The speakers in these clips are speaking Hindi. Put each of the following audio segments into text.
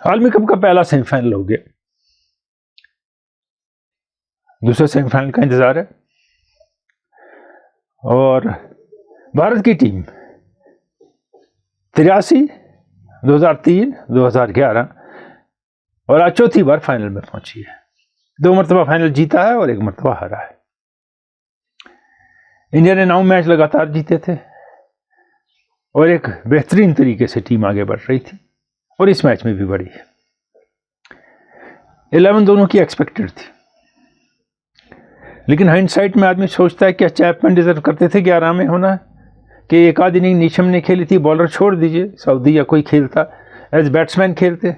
आलमी कप का पहला सेमीफाइनल हो गया, दूसरे सेमीफाइनल का इंतजार है। और भारत की टीम 83, 2003, 2011 और आज चौथी बार फाइनल में पहुंची है। 2 मरतबा फाइनल जीता है और 1 मरतबा हारा है। इंडिया ने 9 मैच लगातार जीते थे और एक बेहतरीन तरीके से टीम आगे बढ़ रही थी और इस मैच में भी बढ़ी है। 11 दोनों की एक्सपेक्टेड थी, लेकिन हाइंडसाइट में आदमी सोचता है क्या चैपमैन डिजर्व करते थे 11 में होना, कि एक आध इनिंग नीशम ने खेली थी, बॉलर छोड़ दीजिए, सऊदी या कोई खेलता, एज बैट्समैन खेलते।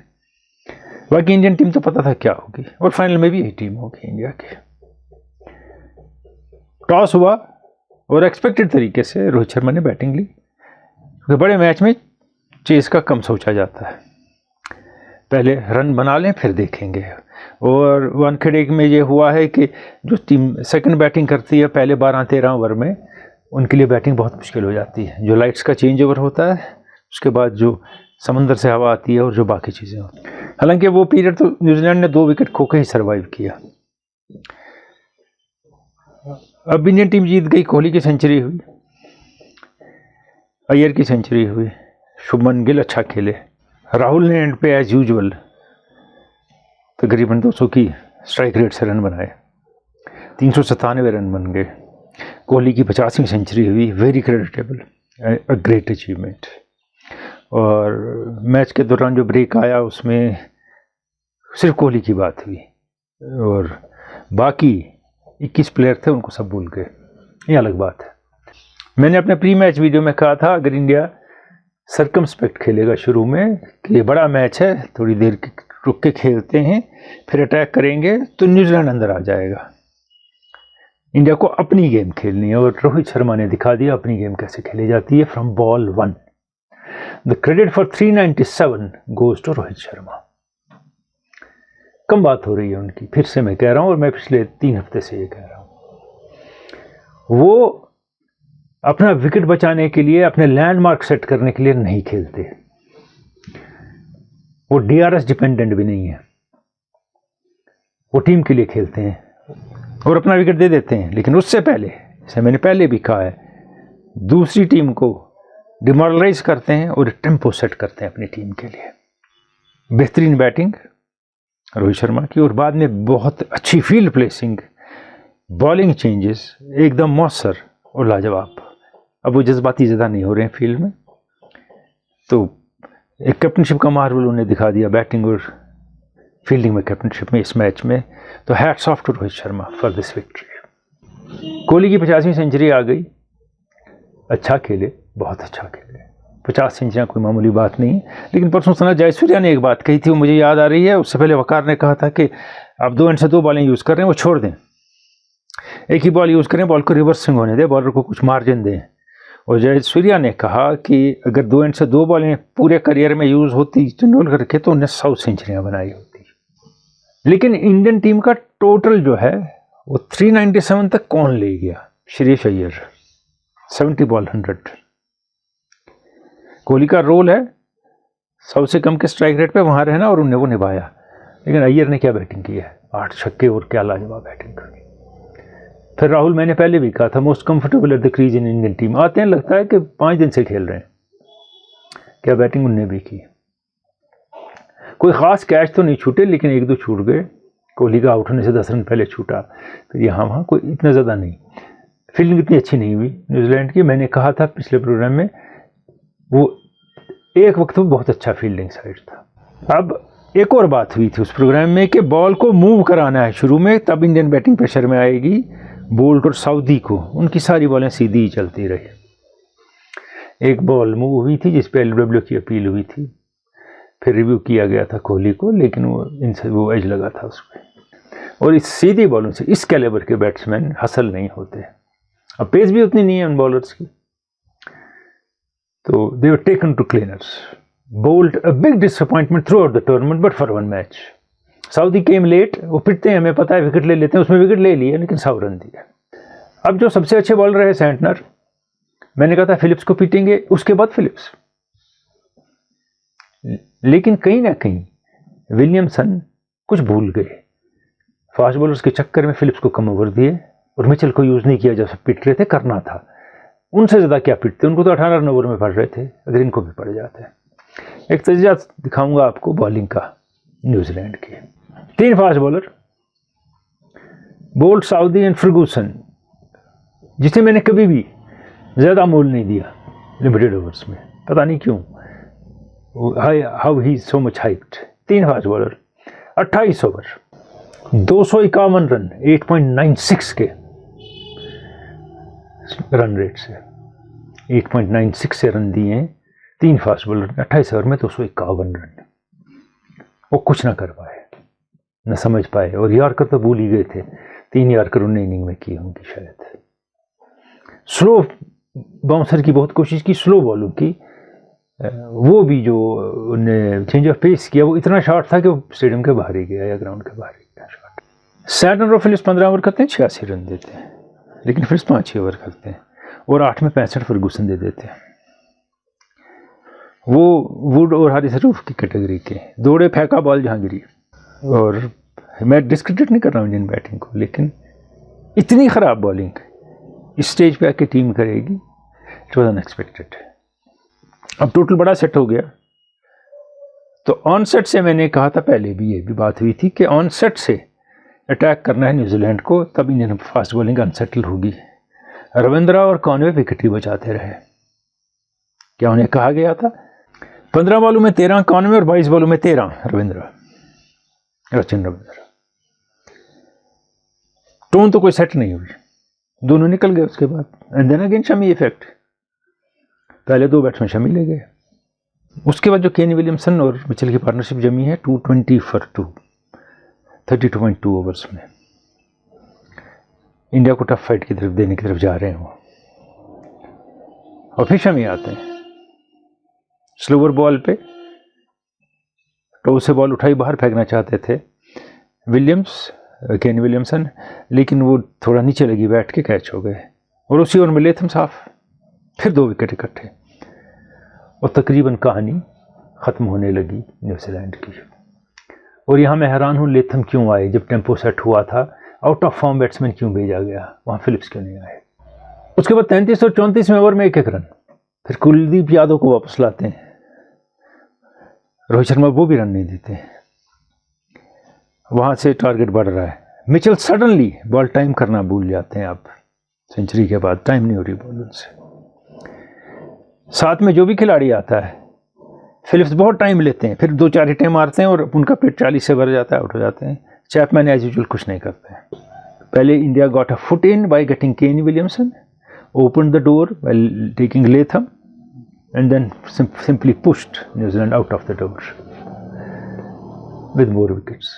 बाकी इंडियन टीम तो पता था क्या होगी और फाइनल में भी यही टीम होगी इंडिया की। टॉस हुआ और एक्सपेक्टेड तरीके से रोहित शर्मा ने बैटिंग ली, क्योंकि बड़े मैच में चेस का कम सोचा जाता है, पहले रन बना लें फिर देखेंगे। और वानखेड़े में ये हुआ है कि जो टीम सेकंड बैटिंग करती है पहले 12-13 ओवर में, उनके लिए बैटिंग बहुत मुश्किल हो जाती है। जो लाइट्स का चेंज ओवर होता है, उसके बाद जो समंदर से हवा आती है और जो बाकी चीज़ें होती हैं। हालांकि वो पीरियड तो न्यूजीलैंड ने 2 विकेट खो के ही सर्वाइव किया। अब इंडियन टीम जीत गई, कोहली की सेंचुरी हुई, अय्यर की सेंचुरी हुई, शुभमन गिल अच्छा खेले, राहुल ने एंड पे एज यूजुअल तकरीबन 200 की स्ट्राइक रेट से रन बनाए, 397 रन बन गए। कोहली की 50वीं सेंचुरी हुई, very creditable, a great achievement. और मैच के दौरान जो ब्रेक आया उसमें सिर्फ कोहली की बात हुई और बाकी 21 प्लेयर थे उनको सब भूल गए, ये अलग बात है। मैंने अपने प्री मैच वीडियो में कहा था अगर इंडिया सर्कमस्पेक्ट खेलेगा शुरू में, कि ये बड़ा मैच है, थोड़ी देर रुक के खेलते हैं फिर अटैक करेंगे, तो न्यूजीलैंड अंदर आ जाएगा। इंडिया को अपनी गेम खेलनी है और रोहित शर्मा ने दिखा दिया अपनी गेम कैसे खेली जाती है from ball 1। The credit for 397 goes to Rohit Sharma. कम बात हो रही है उनकी, फिर से मैं कह रहा हूं और मैं पिछले 3 हफ्ते से ये कह रहा हूं, वो अपना विकेट बचाने के लिए, अपने लैंडमार्क सेट करने के लिए नहीं खेलते, वो डीआरएस डिपेंडेंट भी नहीं है, वो टीम के लिए खेलते हैं और अपना विकेट दे देते हैं। लेकिन उससे पहले, जैसे मैंने पहले भी कहा है, दूसरी टीम को डिमोरलाइज करते हैं और टेम्पो सेट करते हैं अपनी टीम के लिए। बेहतरीन बैटिंग रोहित शर्मा की और बाद में बहुत अच्छी फील्ड प्लेसिंग, बॉलिंग चेंजेस एकदम मौसर और लाजवाब। अब वो जज्बाती ज़्यादा नहीं हो रहे हैं फील्ड में, तो एक कैप्टनशिप का मार्वल उन्हें दिखा दिया बैटिंग और फील्डिंग में, कैप्टनशिप में इस मैच में। तो hats off to Rohit Sharma for this victory. Kohli की 50वीं सेंचुरी आ गई, अच्छा खेले, बहुत अच्छा खेले, 50 सेंचुरियाँ कोई मामूली बात नहीं। लेकिन परसों सना जयसूर्या ने एक बात कही थी, वो मुझे याद आ रही है। उससे पहले वकार ने कहा था कि आप 2 एंड से 2 बॉलें यूज़ कर रहे हैं, वो छोड़ दें, एक ही बॉल यूज़ करें, बॉल को रिवर्स स्विंग होने दें, बॉलर को कुछ मार्जिन दें। और जयसूर्या ने कहा कि अगर 2 एंड से 2 बॉलें पूरे करियर में यूज़ होती तेंदुलकर के, तो उन्हें 100 सेंचुरियाँ बनाई होती। लेकिन इंडियन टीम का टोटल जो है वो 397 तक कौन ले गया? श्रेयस अय्यर, 70 बॉल 100। कोहली का रोल है 100 से कम के स्ट्राइक रेट पे वहाँ रहना और उन्हें वो निभाया। लेकिन अय्यर ने क्या बैटिंग की है, 8 छक्के और क्या लाजवाब बैटिंग की। फिर राहुल, मैंने पहले भी कहा था, most comfortable at the crease in Indian team. आते हैं लगता है कि 5 दिन से खेल रहे हैं, क्या बैटिंग उनने भी की। कोई ख़ास कैच तो नहीं छूटे, लेकिन 1-2 छूट गए। कोहली का आउट होने से 10 रन पहले छूटा, फिर यहाँ वहाँ कोई इतना ज़्यादा नहीं। फील्डिंग इतनी अच्छी नहीं हुई न्यूजीलैंड की। मैंने कहा था पिछले प्रोग्राम में, वो एक वक्त में बहुत अच्छा फील्डिंग साइड था। अब एक और बात हुई थी उस प्रोग्राम में कि बॉल को मूव कराना है शुरू में, तब इंडियन बैटिंग प्रेशर में आएगी। बोल्ट और सऊदी को उनकी सारी बॉलें सीधी ही चलती रही। एक बॉल मूव हुई थी जिस पे एलडब्ल्यू की अपील हुई थी, फिर रिव्यू किया गया था कोहली को, लेकिन वो एज लगा था उस पर। और इस सीधी बॉलों से इस कैलिबर के बैट्समैन हासिल नहीं होते। अब पेस भी उतनी नहीं है उन बॉलर्स की, तो they were taken to cleaners. Bolt a big disappointment throughout the tournament but for 1 match. Southee came late, वो पिटते हैं, हमें पता है, विकेट ले लेते हैं, उसमें विकेट ले लिए लेकिन 100 रन दिए। अब जो सबसे अच्छे बॉलर है सेंटनर, मैंने कहा था फिलिप्स को पीटेंगे, उसके बाद फिलिप्स। लेकिन कहीं ना कहीं विलियमसन कुछ भूल गए, फास्ट बॉलर्स के चक्कर में फिलिप्स को कम ओवर दिए और मिचेल को यूज़ नहीं किया जैसे पिट रहे थे, करना था। उनसे ज़्यादा क्या पिटते, उनको तो 18 रन ओवर में पड़ रहे थे, अगर इनको भी पड़ जाते। एक तजर्बा दिखाऊंगा आपको बॉलिंग का न्यूजीलैंड की। 3 fast bowler, Boult, Southee and Ferguson, जिसे मैंने कभी भी ज़्यादा मोल नहीं दिया लिमिटेड ओवर्स में, पता नहीं क्यों, how he so much hyped. 3 fast bowler, 28 over, 251 run, 8.96 के रन रेट से, 8.96 से रन दिए हैं 3 फास्ट बॉलर ने 28 ओवर में, 251 रन। वो कुछ ना कर पाए, न समझ पाए, और यार्कर तो भूल ही गए थे। 3 यार्कर उन्हें इनिंग में की होंगी शायद। स्लो बाउंसर की बहुत कोशिश की, स्लो बॉलों की, वो भी जो उन्हें चेंज ऑफ पेस किया वो इतना शॉर्ट था कि वो स्टेडियम के बाहर ही गया या ग्राउंड के बाहर ही गया शॉट। सैटन और फिलिप्स 15 ओवर करते हैं, 86 रन देते हैं, लेकिन फिलिप्स 5-6 ओवर करते हैं और 8 में 65 फर्गूसन दे देते हैं। वो वुड और हारिस रूफ की कैटेगरी के, दौड़े फेंका बॉल जहाँ गिरी। और मैं डिस्क्रेडिट नहीं कर रहा हूँ इंडियन बैटिंग को, लेकिन इतनी ख़राब बॉलिंग इस स्टेज पे आके टीम करेगी, इट वॉज अनएक्सपेक्टेड। अब टोटल बड़ा सेट हो गया, तो ऑन सेट से मैंने कहा था, पहले भी ये भी बात हुई थी कि ऑन सेट से अटैक करना है न्यूजीलैंड को, तब इंडियन फास्ट बॉलिंग अनसेटल होगी। रविंद्रा और कॉनवे विकेट ही बचाते रहे, क्या उन्हें कहा गया था? 15 बॉलों में 13 कॉनवे और 22 बॉलों में 13 रविंद्रा, सचिन रविंद्रा। टोन तो कोई सेट नहीं हुई, दोनों निकल गए उसके बाद। And then again Shami effect, पहले 2 बैट्समैन शमी ले गए, उसके बाद जो केन विलियमसन और मिचेल की पार्टनरशिप जमी है 220 फॉर 2, 32.2 ओवर्स में इंडिया को टफ फाइट की तरफ देने की तरफ जा रहे हैं वो। और फिर शमी आते हैं स्लोवर बॉल पे, तो उसे बॉल उठाई बाहर फेंकना चाहते थे केन विलियमसन, लेकिन वो थोड़ा नीचे लगी बैठ के कैच हो गए, और उसी ओवर में लेथम साफ, फिर 2 विकेट इकट्ठे, और तकरीबन कहानी ख़त्म होने लगी न्यूजीलैंड की। और यहाँ मैं हैरान हूँ लेथम क्यों आए, जब टेम्पो सेट हुआ था, आउट ऑफ फॉर्म बैट्समैन क्यों भेजा गया, वहाँ फिलिप्स क्यों नहीं आए? उसके बाद 33 और 34वें ओवर में 1-1 रन, फिर कुलदीप यादव को वापस लाते हैं, रोहित शर्मा वो भी रन नहीं देते, वहाँ से टारगेट बढ़ रहा है। मिचेल सडनली बॉल टाइम करना भूल जाते हैं, आप सेंचुरी के बाद टाइम नहीं हो रही बॉल उनसे। साथ में जो भी खिलाड़ी आता है, फिलिप्स बहुत टाइम लेते हैं, फिर 2-4 हिटें मारते हैं और उनका पेट 40 से भर जाता है, आउट हो जाते हैं। चैपमैन एज यूजुअल कुछ नहीं करते हैं। पहले India got a foot in by getting Kane Williamson, open the door by taking Latham, and then simply pushed New Zealand out of the door with more wickets.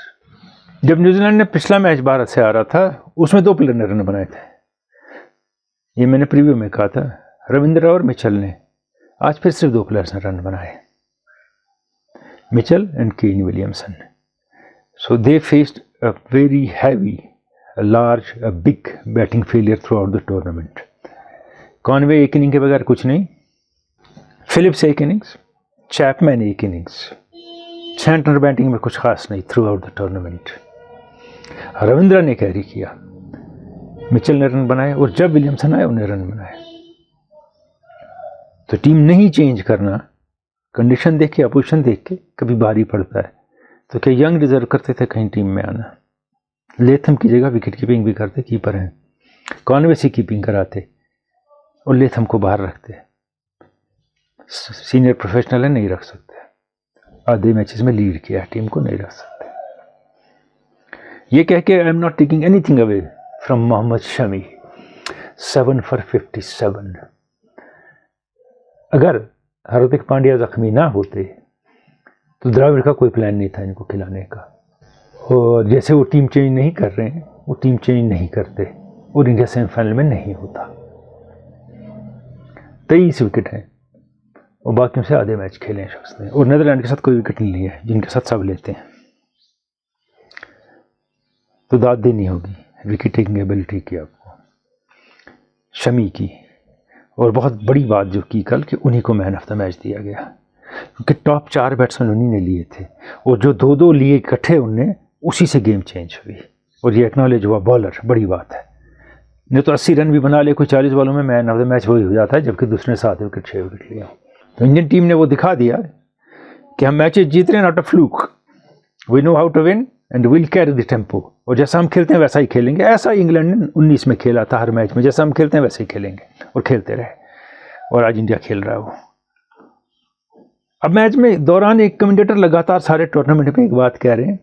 जब न्यूजीलैंड ने पिछला मैच भारत से हारा था, उसमें 2 प्लेयर ने रन बनाए थे, ये मैंने प्रीव्यू में कहा था, रविंद्रा और मिचेल ने। आज फिर सिर्फ 2 प्लेयर्स ने रन बनाए, Mitchell and Kane Williamson. So they faced a very heavy, large, big batting failure throughout the tournament. Conway 1 inning के बगैर कुछ नहीं, Phillips 1 innings, Chapman 1 innings, centre batting में कुछ खास नहीं throughout the tournament. Ravindra ने कैरी किया, मिचेल ने रन बनाए, और जब विलियमसन आए उन्हें रन बनाए। तो टीम नहीं चेंज करना, कंडीशन देख के, अपोजिशन देख के कभी भारी पड़ता है। तो क्या यंग डिजर्व करते थे कहीं टीम में आना? लेथम की जगह विकेट कीपिंग भी करते, कीपर हैं, कॉनवे से कीपिंग कराते और लेथम को बाहर रखते। सीनियर प्रोफेशनल है, नहीं रख सकते, आधे मैचेस में लीड किया, टीम को नहीं रख सकते। ये कह के I am not taking anything away from Mohammed Shami, 7 for 57। अगर हार्दिक पांड्या जख्मी ना होते तो द्रविड़ का कोई प्लान नहीं था इनको खिलाने का। और जैसे वो टीम चेंज नहीं कर रहे हैं, वो टीम चेंज नहीं करते और इंडिया सेमीफाइनल में नहीं होता। 23 विकेट हैं और बाकियों से आधे मैच खेले हैं शख्स ने, और नीदरलैंड के साथ कोई विकेट नहीं लिया है, जिनके साथ सब लेते हैं। तो दाद देनी होगी विकेट टेकिंग एबिलिटी की आपको, शमी की। और बहुत बड़ी बात जो की कल कि उन्हीं को मैन ऑफ द मैच दिया गया। क्योंकि टॉप 4 बैट्समैन उन्हीं ने लिए थे, और जो 2-2 लिए इकट्ठे उनने, उसी से गेम चेंज हुई, और ये एक्नॉलेज हुआ बॉलर, बड़ी बात है। नहीं तो 80 रन भी बना ले कोई 40 बॉलों में, मैन ऑफ द मैच वही हो जाता है, जबकि दूसरे 7 विकेट 6 विकेट लिया। तो इंडियन टीम ने वो दिखा दिया कि हम मैचेस जीत रहे हैं, not a fluke, we know how to win and will carry the tempo, और जैसा हम खेलते हैं वैसा ही खेलेंगे। ऐसा इंग्लैंड ने 19 में खेला था, हर मैच में जैसा हम खेलते हैं वैसे ही खेलेंगे, और खेलते रहे, और आज इंडिया खेल रहा है वो। अब मैच में दौरान एक कमेंटेटर लगातार सारे टूर्नामेंट में एक बात कह रहे हैं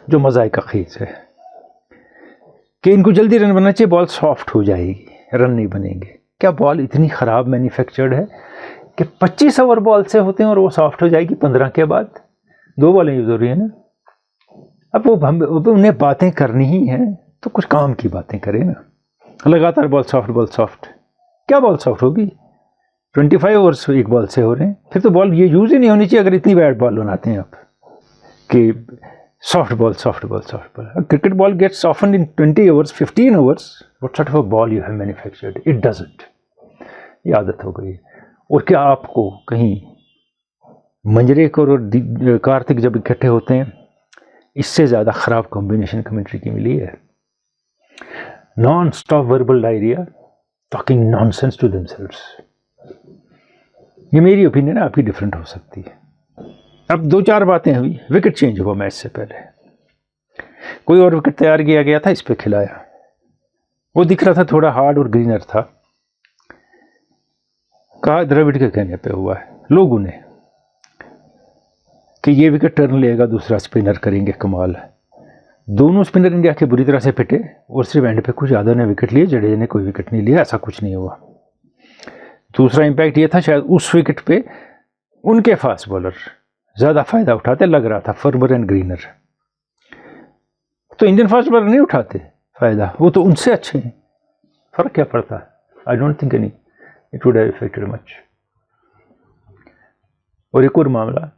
जो मज़ाक़ खेज है, कि इनको जल्दी रन बनना चाहिए, बॉल सॉफ्ट हो जाएगी, रन नहीं बनेंगे। क्या बॉल इतनी ख़राब मैन्युफैक्चर्ड है कि 25 ओवर बॉल से होते हैं और वो सॉफ्ट हो जाएगी 15 के बाद? 2 बॉलें यूज़ हो रही है ना। अब वो उन्हें बातें करनी ही हैं तो कुछ काम की बातें करें ना। लगातार बॉल सॉफ्ट, क्या बॉल सॉफ्ट होगी? 25 ओवर्स एक बॉल से हो रहे हैं, फिर तो बॉल ये यूज़ ही नहीं होनी चाहिए। अगर इतनी बैट बॉल बनाते हैं आप कि soft ball. Cricket ball gets soften in 20 overs, 15 overs. What sort of ball you have manufactured? It doesn't. ये आदत हो गई है। और क्या आपको कहीं मंजरेकर और कार्तिक जब इकट्ठे होते हैं, इससे ज़्यादा ख़राब कॉम्बिनेशन कमेंट्री की मिली है? Non stop verbal diarrhoea, talking nonsense to themselves. ये मेरी ओपिनियन है, आपकी डिफरेंट हो सकती है। अब 2-4 बातें हुई। विकेट चेंज हुआ मैच से पहले, कोई और विकेट तैयार किया गया था, इस पे खिलाया। वो दिख रहा था थोड़ा हार्ड और ग्रीनर था। कहा द्रविड़ के कहने पे हुआ है लोगों ने कि ये विकेट टर्न लेगा, दूसरा स्पिनर करेंगे कमाल। दोनों स्पिनर इंडिया के बुरी तरह से पिटे, और सिर्फ एंड पे कुछ यादव ने विकेट लिए, जडेजा ने कोई विकेट नहीं लिया। ऐसा कुछ नहीं हुआ। दूसरा इम्पैक्ट ये था, शायद उस विकेट पे उनके फास्ट बॉलर ज़्यादा फ़ायदा उठाते, लग रहा था, फर्बर एंड ग्रीनर। तो इंडियन फास्ट बॉलर नहीं उठाते फ़ायदा, वो तो उनसे अच्छे हैं। फ़र्क क्या पड़ता? आई don't think any it would have affected much. और एक और मामला,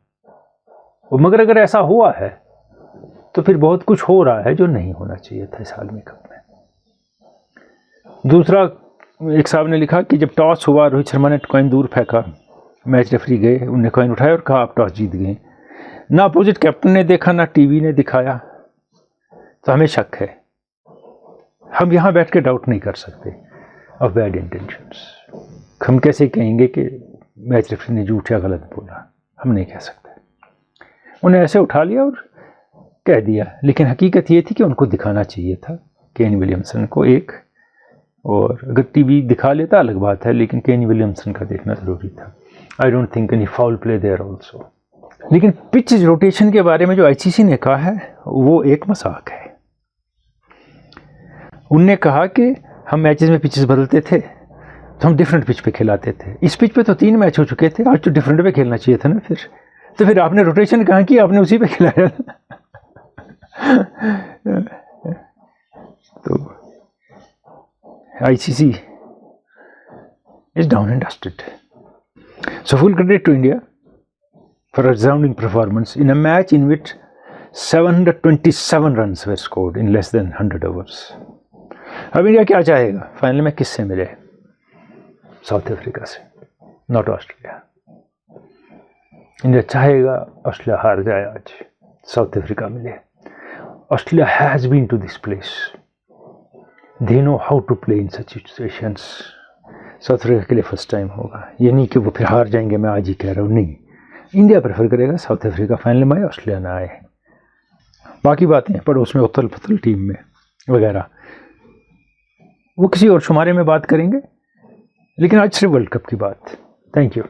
मगर अगर ऐसा हुआ है तो फिर बहुत कुछ हो रहा है जो नहीं होना चाहिए था इस आलमी कप में। दूसरा, एक साहब ने लिखा कि जब टॉस हुआ, रोहित शर्मा ने कॉइन दूर फेंका, मैच रेफरी गए, उनने कॉइन उठाया और कहा आप टॉस जीत गए। ना अपोजिट कैप्टन ने देखा, ना टीवी ने दिखाया, तो हमें शक है। हम यहाँ बैठ के डाउट नहीं कर सकते ऑफ बैड इंटेंशंस। हम कैसे कहेंगे कि मैच रेफरी ने झूठ या गलत बोला? हम नहीं कह सकते। उन्हें ऐसे उठा लिया और कह दिया, लेकिन हकीकत ये थी कि उनको दिखाना चाहिए था केन विलियमसन को एक, और अगर टीवी दिखा लेता अलग बात है, लेकिन केन विलियमसन का देखना ज़रूरी था। I don't think any foul play there also. लेकिन पिच रोटेशन के बारे में जो आईसीसी ने कहा है वो एक मजाक है। उनने कहा कि हम मैचेस में पिचेस बदलते थे तो हम डिफरेंट पिच पे खिलाते थे। इस पिच पे तो 3 मैच हो चुके थे, आज तो डिफरेंट पे खेलना चाहिए था ना। फिर आपने रोटेशन कहाँ की? आपने उसी पे खिलाया। तो ICC is down and dusted. So full credit to India for a resounding performance in a match in which 727 runs were scored in less than 100 overs. अब इंडिया क्या चाहेगा? फाइनल में किससे मिले? साउथ अफ्रीका से, नॉट ऑस्ट्रेलिया। इंडिया चाहेगा ऑस्ट्रेलिया हार जाए, आज साउथ अफ्रीका मिले। Australia has been to this place, they know how to play in such situations. South Africa के लिए फर्स्ट टाइम होगा। ये नहीं कि वो फिर हार जाएंगे, मैं आज ही कह रहा हूँ, नहीं। इंडिया प्रेफर करेगा साउथ अफ्रीका फाइनल में आए, ऑस्ट्रेलिया ना आए। बाकी बातें पड़ोस में उथल पुथल टीम में वगैरह वो किसी और शुमारे में बात करेंगे, लेकिन आज सिर्फ वर्ल्ड कप की बात। Thank you.